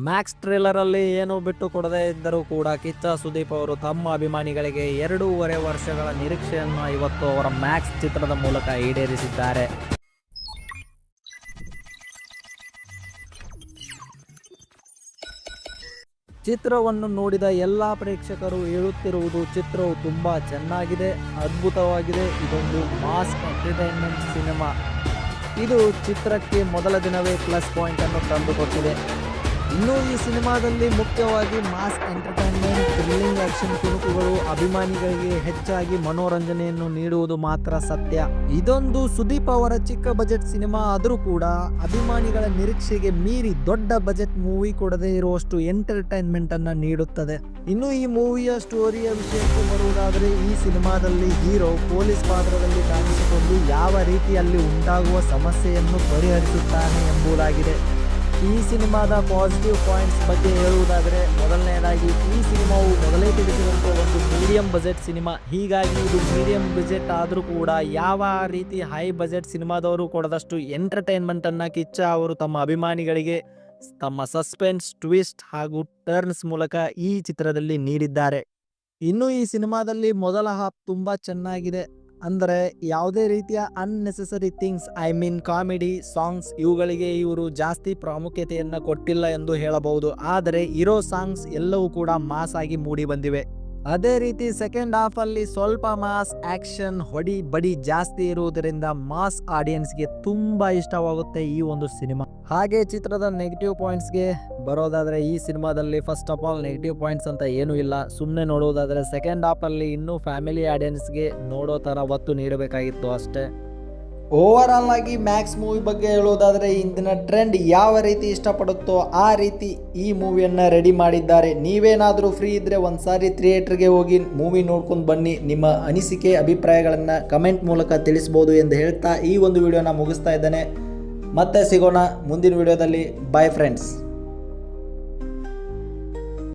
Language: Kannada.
ಮ್ಯಾಕ್ಸ್ ಟ್ರೇಲರಲ್ಲಿ ಏನೂ ಬಿಟ್ಟು ಕೊಡದೇ ಇದ್ದರೂ ಕೂಡ ಕಿಚ್ಚ ಸುದೀಪ್ ಅವರು ತಮ್ಮ ಅಭಿಮಾನಿಗಳಿಗೆ 2.5 ವರ್ಷಗಳ ನಿರೀಕ್ಷೆಯನ್ನು ಇವತ್ತು ಅವರ ಮ್ಯಾಕ್ಸ್ ಚಿತ್ರದ ಮೂಲಕ ಈಡೇರಿಸಿದ್ದಾರೆ. ಚಿತ್ರವನ್ನು ನೋಡಿದ ಎಲ್ಲ ಪ್ರೇಕ್ಷಕರು ಹೇಳುತ್ತಿರುವುದು ಚಿತ್ರವು ತುಂಬಾ ಚೆನ್ನಾಗಿದೆ, ಅದ್ಭುತವಾಗಿದೆ, ಇದೊಂದು ಮಾಸ್ ಎಂಟರ್ಟೈನ್ಮೆಂಟ್ ಸಿನಿಮಾ. ಇದು ಚಿತ್ರಕ್ಕೆ ಮೊದಲ ದಿನವೇ ಪ್ಲಸ್ ಪಾಯಿಂಟ್ ಅನ್ನು ತಂದುಕೊಟ್ಟಿದೆ. ಇನ್ನು ಈ ಸಿನಿಮಾದಲ್ಲಿ ಮುಖ್ಯವಾಗಿ ಮಾಸ್ ಎಂಟರ್ಟೈನ್ಮೆಂಟ್, ಥ್ರಿಲ್ಲಿಂಗ್ ಆಕ್ಷನ್ ತುಣುಕುಗಳು ಅಭಿಮಾನಿಗಳಿಗೆ ಹೆಚ್ಚಾಗಿ ಮನೋರಂಜನೆಯನ್ನು ನೀಡುವುದು ಮಾತ್ರ ಸತ್ಯ. ಇದೊಂದು ಸುದೀಪ್ ಅವರ ಚಿಕ್ಕ ಬಜೆಟ್ ಸಿನಿಮಾ ಆದರೂ ಕೂಡ ಅಭಿಮಾನಿಗಳ ನಿರೀಕ್ಷೆಗೆ ಮೀರಿ ದೊಡ್ಡ ಬಜೆಟ್ ಮೂವಿ ಕೊಡದೇ ಇರುವಷ್ಟು ಎಂಟರ್ಟೈನ್ಮೆಂಟ್ ಅನ್ನ ನೀಡುತ್ತದೆ. ಇನ್ನು ಈ ಮೂವಿಯ ಸ್ಟೋರಿಯ ವಿಷಯಕ್ಕೆ ಬರುವುದಾದರೆ, ಈ ಸಿನಿಮಾದಲ್ಲಿ ಹೀರೋ ಪೊಲೀಸ್ ಪಾತ್ರದಲ್ಲಿ ಕಾಣಿಸಿಕೊಂಡು ಯಾವ ರೀತಿಯಲ್ಲಿ ಉಂಟಾಗುವ ಸಮಸ್ಯೆಯನ್ನು ಪರಿಹರಿಸುತ್ತಾನೆ ಎಂಬುದಾಗಿದೆ. ಈ ಸಿನಿಮಾದ ಪಾಸಿಟಿವ್ ಪಾಯಿಂಟ್ಸ್ ಬಗ್ಗೆ ಹೇಳುವುದಾದರೆ, ಮೊದಲನೆಯದಾಗಿ ಈ ಸಿನಿಮಾವು ಮೊದಲೇ ತಿಳಿಸಿದಂಥ ಒಂದು ಮೀಡಿಯಂ ಬಜೆಟ್ ಸಿನಿಮಾ. ಹೀಗಾಗಿ ಇದು ಮೀಡಿಯಂ ಬಜೆಟ್ ಆದರೂ ಕೂಡ ಯಾವ ರೀತಿ ಹೈ ಬಜೆಟ್ ಸಿನಿಮಾದವರು ಕೊಡದಷ್ಟು ಎಂಟರ್ಟೈನ್ಮೆಂಟ್ ಅನ್ನ ಕಿಚ್ಚ ಅವರು ತಮ್ಮ ಅಭಿಮಾನಿಗಳಿಗೆ ತಮ್ಮ ಸಸ್ಪೆನ್ಸ್, ಟ್ವಿಸ್ಟ್ ಹಾಗೂ ಟರ್ನ್ಸ್ ಮೂಲಕ ಈ ಚಿತ್ರದಲ್ಲಿ ನೀಡಿದ್ದಾರೆ. ಇನ್ನು ಈ ಸಿನಿಮಾದಲ್ಲಿ ಮೊದಲ ಹಾಫ್ ತುಂಬಾ ಚೆನ್ನಾಗಿದೆ. ಅಂದರೆ ಯಾವುದೇ ರೀತಿಯ ಅನ್ನೆಸೆಸರಿ ಥಿಂಗ್ಸ್, ಕಾಮಿಡಿ, ಸಾಂಗ್ಸ್ ಇವುಗಳಿಗೆ ಇವರು ಜಾಸ್ತಿ ಪ್ರಾಮುಖ್ಯತೆಯನ್ನು ಕೊಟ್ಟಿಲ್ಲ ಎಂದು ಹೇಳಬಹುದು. ಆದರೆ ಇರೋ ಸಾಂಗ್ಸ್ ಎಲ್ಲವೂ ಕೂಡ ಮಾಸ್ ಆಗಿ ಮೂಡಿ ಬಂದಿವೆ. ಅದೇ ರೀತಿ ಸೆಕೆಂಡ್ ಹಾಫ್ ಅಲ್ಲಿ ಸ್ವಲ್ಪ ಮಾಸ್ ಆಕ್ಷನ್, ಹೊಡಿ ಬಡಿ ಜಾಸ್ತಿ ಇರುವುದರಿಂದ ಮಾಸ್ ಆಡಿಯನ್ಸ್ಗೆ ತುಂಬಾ ಇಷ್ಟವಾಗುತ್ತೆ ಈ ಒಂದು ಸಿನಿಮಾ. ಹಾಗೆ ಚಿತ್ರದ ನೆಗೆಟಿವ್ ಪಾಯಿಂಟ್ಸ್ಗೆ ಬರೋದಾದ್ರೆ, ಈ ಸಿನಿಮಾದಲ್ಲಿ first of all negative points ಅಂತ ಏನೂ ಇಲ್ಲ. ಸುಮ್ಮನೆ ನೋಡೋದಾದ್ರೆ ಸೆಕೆಂಡ್ ಹಾಫ್ ಅಲ್ಲಿ ಇನ್ನೂ ಫ್ಯಾಮಿಲಿ ಆಡಿಯನ್ಸ್ಗೆ ನೋಡೋ ತರ ಒತ್ತು ನೀಡಬೇಕಾಗಿತ್ತು ಅಷ್ಟೇ. ಓವರ್ ಆಲ್ ಆಗಿ ಮ್ಯಾಕ್ಸ್ ಮೂವಿ ಬಗ್ಗೆ ಹೇಳೋದಾದರೆ, ಇಂದಿನ ಟ್ರೆಂಡ್ ಯಾವ ರೀತಿ ಇಷ್ಟಪಡುತ್ತೋ ಆ ರೀತಿ ಈ ಮೂವಿಯನ್ನು ರೆಡಿ ಮಾಡಿದ್ದಾರೆ. ನೀವೇನಾದರೂ ಫ್ರೀ ಇದ್ದರೆ ಒಂದ್ಸಾರಿ ಥಿಯೇಟ್ರಿಗೆ ಹೋಗಿ ಮೂವಿ ನೋಡ್ಕೊಂಡು ಬನ್ನಿ. ನಿಮ್ಮ ಅನಿಸಿಕೆ, ಅಭಿಪ್ರಾಯಗಳನ್ನು ಕಮೆಂಟ್ ಮೂಲಕ ತಿಳಿಸ್ಬೋದು ಎಂದು ಹೇಳ್ತಾ ಈ ಒಂದು ವಿಡಿಯೋನ ಮುಗಿಸ್ತಾ ಇದ್ದೇನೆ. ಮತ್ತೆ ಸಿಗೋಣ ಮುಂದಿನ ವಿಡಿಯೋದಲ್ಲಿ. Bye friends.